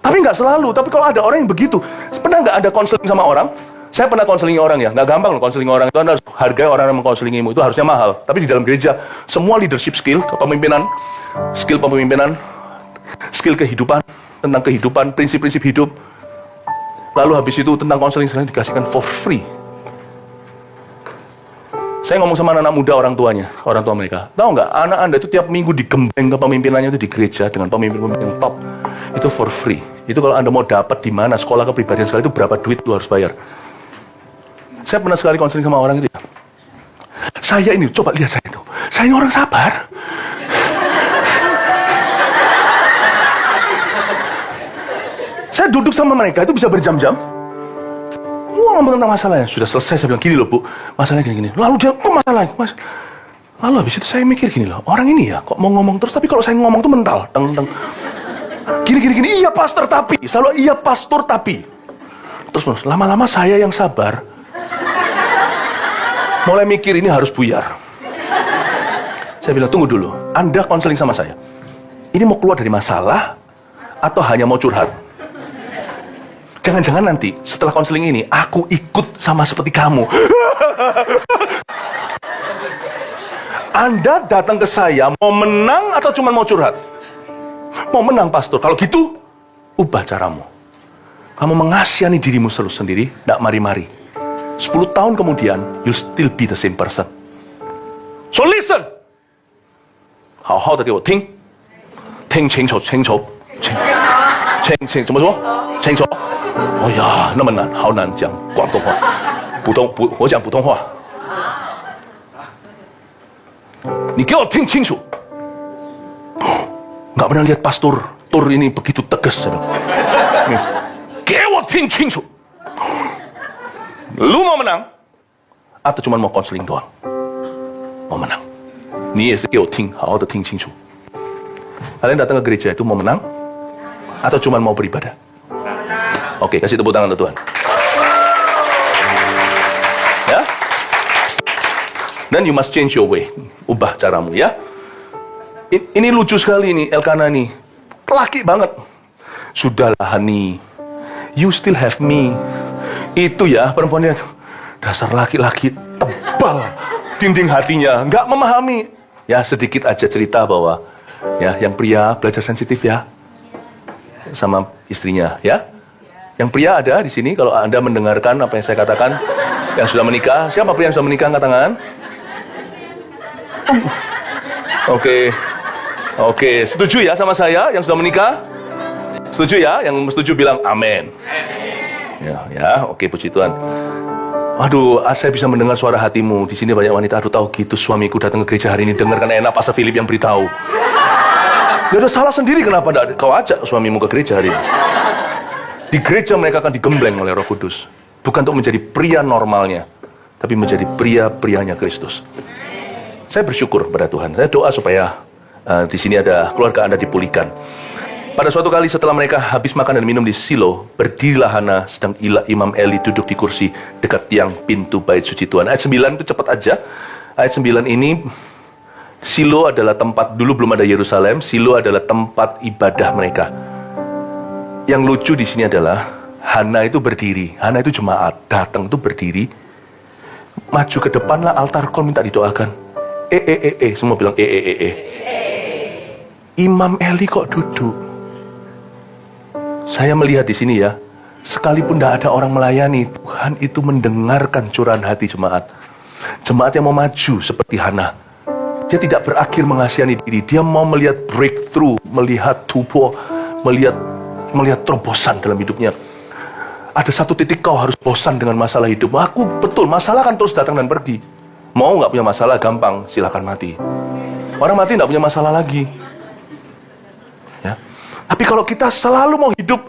Tapi nggak selalu. Tapi kalau ada orang yang begitu, pernah nggak ada konseling sama orang? Saya pernah konseling orang ya, nggak gampang loh konseling orang itu. Anda harus hargai orang yang mengkonselingimu, itu harusnya mahal. Tapi di dalam gereja, semua leadership skill, kepemimpinan, skill kepemimpinan, skill kehidupan, tentang kehidupan, prinsip-prinsip hidup. Lalu habis itu tentang konseling sekalian dikasihkan for free. Saya ngomong sama anak muda orang tua mereka. Tahu nggak, anak Anda itu tiap minggu digembeng kepemimpinannya itu di gereja dengan pemimpin-pemimpin yang top. Itu for free. Itu kalau Anda mau dapat di mana sekolah kepribadian sekali itu berapa duit lu harus bayar. Saya pernah sekali konseling sama orang itu ya. Saya ini, coba lihat saya itu. Saya ini orang sabar. Saya duduk sama mereka itu bisa berjam-jam. Ngomong tentang masalahnya. Sudah selesai, saya bilang gini loh Bu, masalahnya gini-gini. Lalu dia, kok masalahnya? Lalu habis itu saya mikir gini loh, orang ini ya kok mau ngomong terus, tapi kalau saya ngomong tuh mental. Gini, iya pastor tapi. Selalu iya pastor tapi. Terus lama-lama saya yang sabar. Mulai mikir ini harus buyar. Saya bilang, tunggu dulu. Anda konseling sama saya. Ini mau keluar dari masalah atau hanya mau curhat? Jangan-jangan nanti setelah konseling ini aku ikut sama seperti kamu. Anda datang ke saya mau menang atau cuma mau curhat? Mau menang pastor. Kalau gitu, ubah caramu. Kamu mengasihani dirimu sendiri, tidak mari-mari. 10 tahun kemudian, you'll still be the same person. So listen. 好好的给我听。听清楚，清楚。怎么说？清楚。哎呀，那么难，好难讲广东话。我讲普通话。你给我听清楚。Nggak pernah lihat pastor tur ini begitu tegas.给我听清楚。Lu mau menang atau cuma mau konseling doang? Mau menang. 你也是给我听，好好的听清楚。Kalian datang ke gereja itu mau menang atau cuma mau beribadah? Oke, kasih tepuk tangan untuk Tuhan. Ya. Dan you must change your way. Ubah caramu ya. Ini lucu sekali nih Elkanah nih. Laki banget. Sudahlah honey. You still have me. Itu ya perempuannya. Dasar laki-laki tebal. Dinding hatinya. Nggak memahami. Ya sedikit aja cerita bahwa ya yang pria belajar sensitif ya. Sama istrinya ya. Yang pria ada di sini, kalau Anda mendengarkan apa yang saya katakan. Yang sudah menikah, siapa pria yang sudah menikah, angkat tangan? Oke, setuju ya sama saya yang sudah menikah? Setuju ya? Yang setuju bilang amin. Ya, oke, puji Tuhan. Waduh, saya bisa mendengar suara hatimu. Di sini banyak wanita, aduh tahu gitu suamiku datang ke gereja hari ini, dengarkan enak Pastor Philip yang beritahu. Ya udah salah sendiri, kenapa tidak kau ajak suamimu ke gereja hari ini? Di gereja mereka akan digembleng oleh Roh Kudus. Bukan untuk menjadi pria normalnya, tapi menjadi pria-prianya Kristus. Saya bersyukur pada Tuhan. Saya doa supaya di sini ada keluarga Anda dipulihkan. Pada suatu kali setelah mereka habis makan dan minum di Silo, berdirilah Hana sedang Imam Eli duduk di kursi dekat tiang pintu bait suci Tuhan. Ayat 9 itu cepat aja. Ayat 9 ini, Silo adalah tempat, dulu belum ada Yerusalem, Silo adalah tempat ibadah mereka. Yang lucu di sini adalah Hana itu berdiri. Hana itu jemaat, datang itu berdiri, maju ke depan lah altar kol minta didoakan. Semua bilang Imam Eli kok duduk? Saya melihat di sini ya, sekalipun tidak ada orang melayani, Tuhan itu mendengarkan curahan hati jemaat. Jemaat yang mau maju seperti Hana. Dia tidak berakhir mengasihani diri, dia mau melihat breakthrough, melihat tubuh, melihat terobosan dalam hidupnya. Ada satu titik kau harus bosan dengan masalah hidup. Aku betul, masalah kan terus datang dan pergi. Mau nggak punya masalah, gampang, silakan mati. Orang mati nggak punya masalah lagi. Ya. Tapi kalau kita selalu mau hidup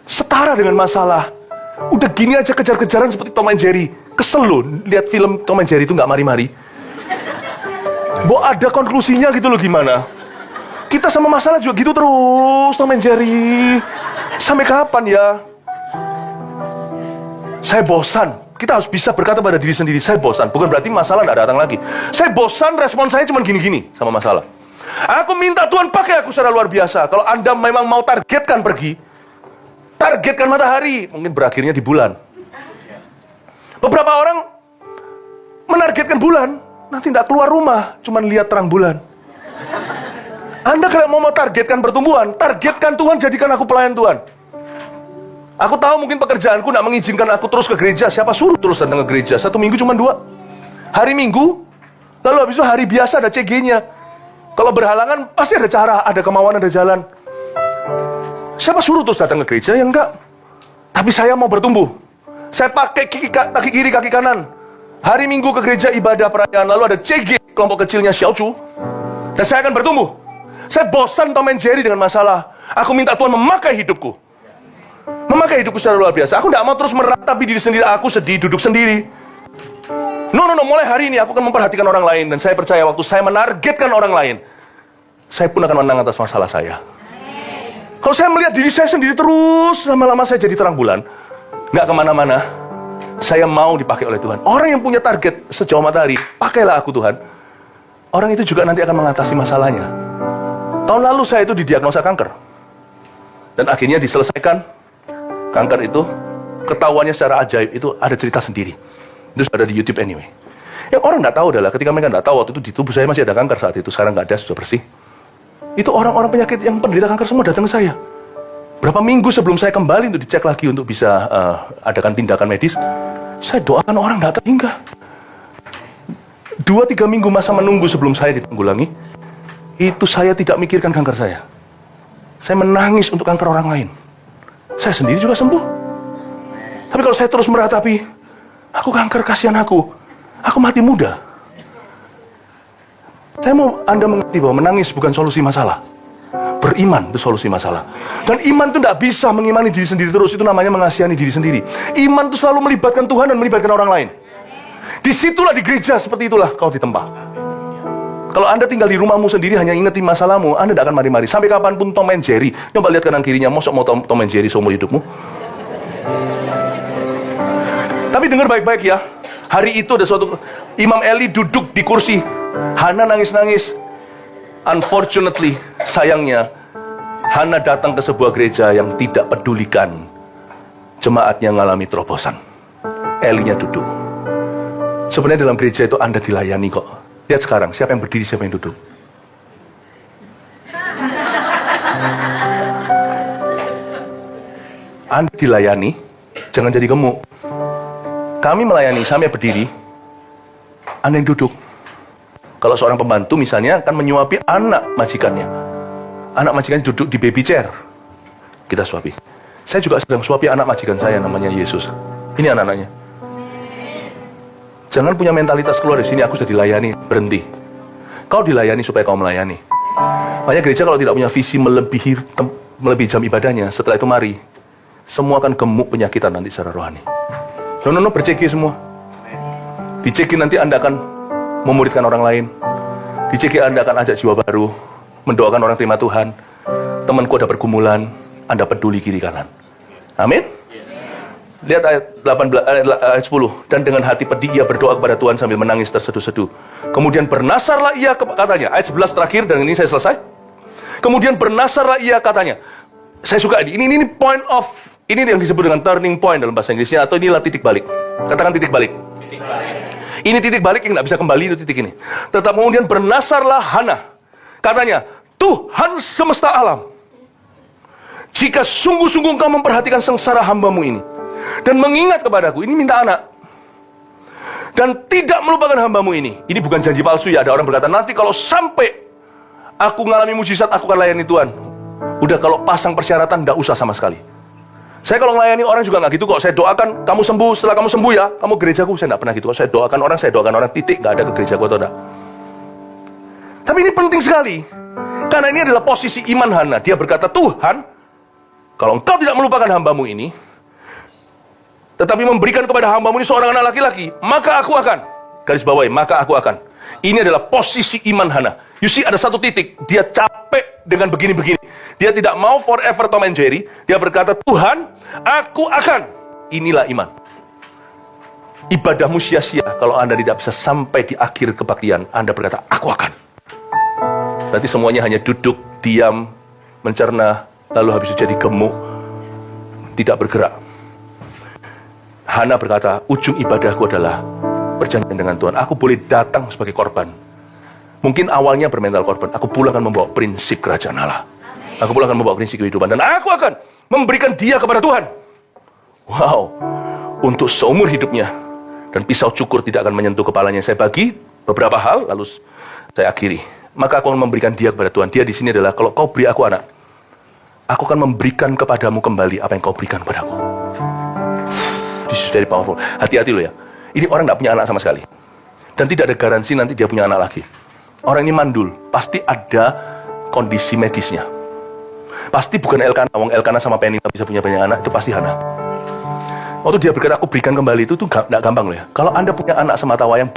setara dengan masalah, udah gini aja kejar-kejaran seperti Tom and Jerry. Kesel loh, lihat film Tom and Jerry itu nggak mari-mari. Mau ada konklusinya gitu loh, gimana? Kita sama masalah juga gitu terus, Tom and Jerry. Sampai kapan ya? Saya bosan. Kita harus bisa berkata pada diri sendiri, saya bosan. Bukan berarti masalah tidak datang lagi. Saya bosan, respon saya cuma gini-gini sama masalah. Aku minta Tuhan pakai aku secara luar biasa. Kalau Anda memang mau targetkan pergi, targetkan matahari. Mungkin berakhirnya di bulan. Beberapa orang menargetkan bulan, nanti tidak keluar rumah, cuma lihat terang bulan. Anda kalau mau targetkan pertumbuhan, targetkan Tuhan, jadikan aku pelayan Tuhan. Aku tahu mungkin pekerjaanku tidak mengizinkan aku terus ke gereja. Siapa suruh terus datang ke gereja? 1 minggu cuma 2 hari Minggu, lalu habis itu hari biasa ada CG-nya. Kalau berhalangan pasti ada cara, ada kemauan, ada jalan. Siapa suruh terus datang ke gereja? Ya enggak. Tapi saya mau bertumbuh. Saya pakai kaki kiri, kaki kanan. Hari Minggu ke gereja ibadah perayaan, lalu ada CG kelompok kecilnya Xiaochu, dan saya akan bertumbuh. Saya bosan Tom and Jerry dengan masalah. Aku minta Tuhan memakai hidupku. Memakai hidupku secara luar biasa. Aku tidak mau terus meratapi diri sendiri. Aku sedih, duduk sendiri. No. Mulai hari ini aku akan memperhatikan orang lain. Dan saya percaya waktu saya menargetkan orang lain, saya pun akan menang atas masalah saya. Kalau saya melihat diri saya sendiri terus, lama-lama saya jadi terang bulan, nggak kemana-mana. Saya mau dipakai oleh Tuhan. Orang yang punya target sejauh matahari, pakailah aku Tuhan. Orang itu juga nanti akan mengatasi masalahnya. Tahun lalu saya itu didiagnosa kanker. Dan akhirnya diselesaikan. Kanker itu, ketahuannya secara ajaib, itu ada cerita sendiri. Itu sudah ada di YouTube anyway. Yang orang nggak tahu adalah, ketika mereka nggak tahu, waktu itu di tubuh saya masih ada kanker saat itu, sekarang nggak ada, sudah bersih. Itu orang-orang penyakit yang penderita kanker semua datang ke saya. Berapa minggu sebelum saya kembali untuk dicek lagi untuk bisa adakan tindakan medis, saya doakan orang datang hingga 2-3 minggu masa menunggu sebelum saya ditanggulangi, itu saya tidak mikirkan kanker saya. Saya menangis untuk kanker orang lain. Saya sendiri juga sembuh. Tapi kalau saya terus meratapi, aku kanker, kasihan aku mati muda. Saya mau Anda mengerti bahwa menangis bukan solusi masalah. Beriman itu solusi masalah. Dan iman itu tidak bisa mengimani diri sendiri terus. Itu namanya mengasihani diri sendiri. Iman itu selalu melibatkan Tuhan dan melibatkan orang lain. Disitulah di gereja, seperti itulah kau ditempa. Kalau Anda tinggal di rumahmu sendiri hanya ingetin masalahmu, Anda tidak akan mari-mari. Sampai kapanpun Tom and Jerry. Coba lihat kanan kirinya, mosok mau Tom and Jerry seumur hidupmu. Tapi dengar baik-baik ya. Hari itu ada suatu Imam Eli duduk di kursi. Hana nangis-nangis. Unfortunately, sayangnya, Hana datang ke sebuah gereja yang tidak pedulikan jemaatnya mengalami terobosan. Elinya duduk. Sebenarnya dalam gereja itu Anda dilayani kok. Lihat sekarang, siapa yang berdiri, siapa yang duduk. Anda dilayani, jangan jadi gemuk. Kami melayani sampai berdiri, Anda yang duduk. Kalau seorang pembantu misalnya akan menyuapi anak majikannya. Anak majikannya duduk di baby chair, kita suapi. Saya juga sedang suapi anak majikan saya, namanya Yesus. Ini anak-anaknya. Jangan punya mentalitas keluar dari sini, aku sudah dilayani, berhenti. Kau dilayani supaya kau melayani. Makanya gereja kalau tidak punya visi melebihi jam ibadahnya, setelah itu mari, semua akan gemuk penyakitan nanti secara rohani. No, berceki semua. Diceki nanti Anda akan memuridkan orang lain. Diceki Anda akan ajak jiwa baru, mendoakan orang terima Tuhan. Temanku ada pergumulan, Anda peduli kiri kanan. Amin. Lihat ayat 10. Dan dengan hati pedih ia berdoa kepada Tuhan sambil menangis terseduh-seduh. Kemudian bernasarlah ia katanya. Ayat 11 terakhir, dan ini saya selesai. Kemudian bernasarlah ia katanya. Saya suka ini point of, ini yang disebut dengan turning point dalam bahasa Inggrisnya, atau inilah titik balik. Katakan titik balik. Titik balik. Ini titik balik yang tidak bisa kembali, itu titik ini. Tetap kemudian bernasarlah Hana. Katanya, Tuhan semesta alam, jika sungguh-sungguh engkau memperhatikan sengsara hambamu ini, dan mengingat kepadaku, ini minta anak, dan tidak melupakan hambamu ini bukan janji palsu ya. Ada orang berkata, nanti kalau sampai aku mengalami mujizat, aku akan layani Tuhan. Udah, kalau pasang persyaratan, tidak usah sama sekali. Saya kalau melayani orang juga nggak gitu kok. Saya doakan, kamu sembuh, setelah kamu sembuh ya, kamu gerejaku. Saya nggak pernah gitu. Kalau saya doakan orang, titik, nggak ada ke gerejaku atau enggak. Tapi ini penting sekali, karena ini adalah posisi iman Hana. Dia berkata, Tuhan, kalau engkau tidak melupakan hambamu ini, tetapi memberikan kepada hambamu ini seorang anak laki-laki, maka aku akan, garis bawahi, maka aku akan. Ini adalah posisi iman Hana. You see, ada satu titik, dia capek dengan begini-begini. Dia tidak mau forever Tom and Jerry. Dia berkata, Tuhan, aku akan. Inilah iman. Ibadahmu sia-sia kalau Anda tidak bisa sampai di akhir kebaktian. Anda berkata, aku akan. Berarti semuanya hanya duduk, diam, mencerna, lalu habis itu jadi gemuk, tidak bergerak. Hana berkata, ujung ibadahku adalah perjanjian dengan Tuhan. Aku boleh datang sebagai korban. Mungkin awalnya bermental korban. Aku pula akan membawa prinsip kerajaan Allah. Aku pula akan membawa prinsip kehidupan. Dan aku akan memberikan dia kepada Tuhan. Wow. Untuk seumur hidupnya. Dan pisau cukur tidak akan menyentuh kepalanya. Saya bagi beberapa hal, lalu saya akhiri. Maka aku akan memberikan dia kepada Tuhan. Dia di sini adalah, kalau kau beri aku anak, aku akan memberikan kepadamu kembali apa yang kau berikan kepadaku. This is very powerful. Hati-hati loh ya. Ini orang tidak punya anak sama sekali. Dan tidak ada garansi nanti dia punya anak lagi. Orang ini mandul. Pasti ada kondisi medisnya. Pasti bukan Elkana. Wong Elkana sama Penina bisa punya banyak anak. Itu pasti Hana. Waktu dia berkata, aku berikan kembali, itu tuh tidak gampang loh ya. Kalau Anda punya anak semata wayang,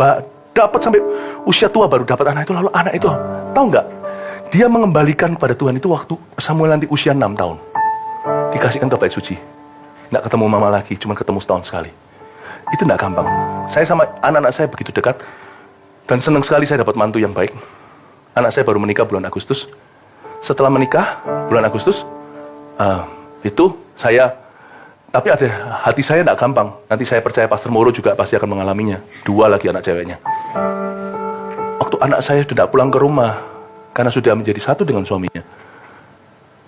dapat sampai usia tua baru dapat anak itu. Lalu anak itu, tahu nggak? Dia mengembalikan kepada Tuhan itu waktu Samuel nanti usia 6 tahun. Dikasihkan ke bait suci. Nggak ketemu mama lagi, cuma ketemu setahun sekali. Itu nggak gampang. Saya sama anak-anak saya begitu dekat. Dan senang sekali saya dapat mantu yang baik. Anak saya baru menikah bulan Agustus. Setelah menikah, bulan Agustus, itu saya, tapi ada, hati saya nggak gampang. Nanti saya percaya Pastor Moro juga pasti akan mengalaminya. 2 lagi anak ceweknya. Waktu anak saya sudah pulang ke rumah, karena sudah menjadi satu dengan suaminya.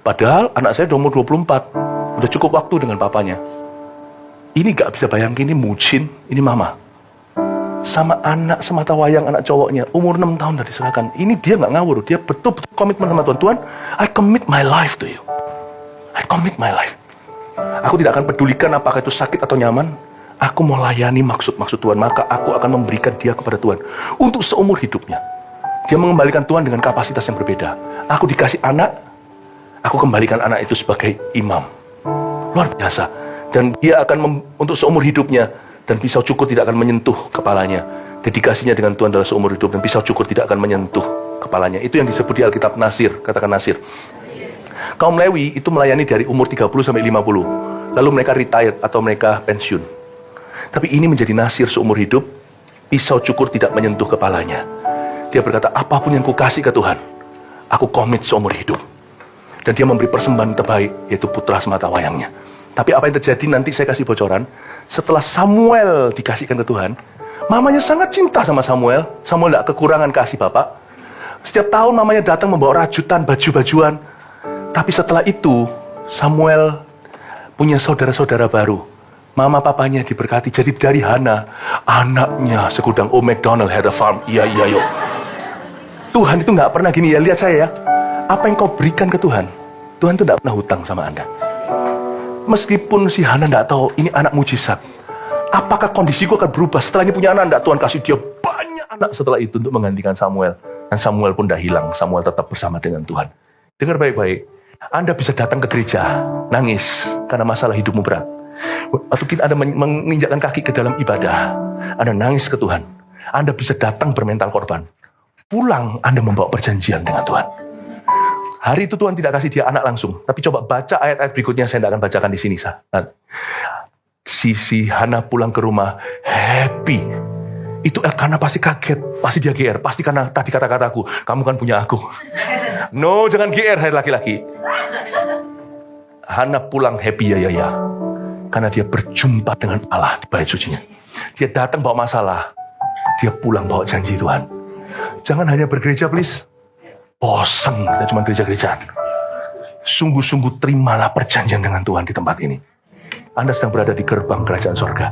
Padahal anak saya udah umur 24. Udah cukup waktu dengan papanya. Ini gak bisa bayangin, ini Mujin, ini mama. Sama anak semata wayang, anak cowoknya, umur 6 tahun udah diserahkan. Ini dia gak ngawur, dia betul-betul komitmen sama Tuhan. Tuhan, I commit my life to you. I commit my life. Aku tidak akan pedulikan apakah itu sakit atau nyaman. Aku mau layani maksud-maksud Tuhan. Maka aku akan memberikan dia kepada Tuhan. Untuk seumur hidupnya. Dia mengembalikan Tuhan dengan kapasitas yang berbeda. Aku dikasih anak, aku kembalikan anak itu sebagai imam. Luar biasa. Dan dia akan untuk seumur hidupnya. Dan pisau cukur tidak akan menyentuh kepalanya. Dedikasinya dengan Tuhan adalah seumur hidup. Dan pisau cukur tidak akan menyentuh kepalanya. Itu yang disebut di Alkitab Nasir. Katakan Nasir. Kaum Lewi itu melayani dari umur 30 sampai 50. Lalu mereka retired atau mereka pensiun. Tapi ini menjadi Nasir seumur hidup. Pisau cukur tidak menyentuh kepalanya. Dia berkata, apapun yang kukasih ke Tuhan, aku komit seumur hidup. Dan dia memberi persembahan terbaik, yaitu putra semata wayangnya. Tapi apa yang terjadi nanti saya kasih bocoran. Setelah Samuel dikasihkan ke Tuhan, mamanya sangat cinta sama Samuel. Samuel tidak kekurangan kasih bapak. Setiap tahun mamanya datang membawa rajutan, baju-bajuan. Tapi setelah itu, Samuel punya saudara-saudara baru. Mama papanya diberkati. Jadi dari Hana, anaknya segudang, oh McDonald had a farm. Iya, yuk. Tuhan itu nggak pernah gini ya, lihat saya ya. Apa yang kau berikan ke Tuhan, Tuhan itu nggak pernah hutang sama Anda. Meskipun si Hana nggak tahu ini anak mujizat. Apakah kondisiku akan berubah setelah ini punya anak? Nggak, Tuhan kasih dia banyak anak setelah itu untuk menggantikan Samuel. Dan Samuel pun dah hilang. Samuel tetap bersama dengan Tuhan. Dengar baik-baik. Anda bisa datang ke gereja, nangis karena masalah hidupmu berat. Atau kita Anda menginjakkan kaki ke dalam ibadah, Anda nangis ke Tuhan. Anda bisa datang bermental korban. Pulang Anda membawa perjanjian dengan Tuhan. Hari itu Tuhan tidak kasih dia anak langsung. Tapi coba baca ayat-ayat berikutnya, saya tidak akan bacakan di sini. Si Hana pulang ke rumah, happy. Itu Elkanah pasti kaget, pasti dia GR. Pasti karena tadi kata-kataku, kamu kan punya aku. No, jangan GR, hai laki-laki. Hana pulang happy ya. Karena dia berjumpa dengan Allah di bait sucinya. Dia datang bawa masalah. Dia pulang bawa janji Tuhan. Jangan hanya bergereja, please. Bosan kita cuma gereja-gerejaan. Sungguh-sungguh terimalah perjanjian dengan Tuhan di tempat ini. Anda sedang berada di gerbang kerajaan sorga.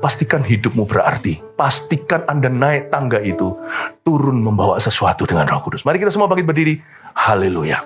Pastikan hidupmu berarti. Pastikan Anda naik tangga itu, turun membawa sesuatu dengan Roh Kudus. Mari kita semua bangkit berdiri. Haleluya.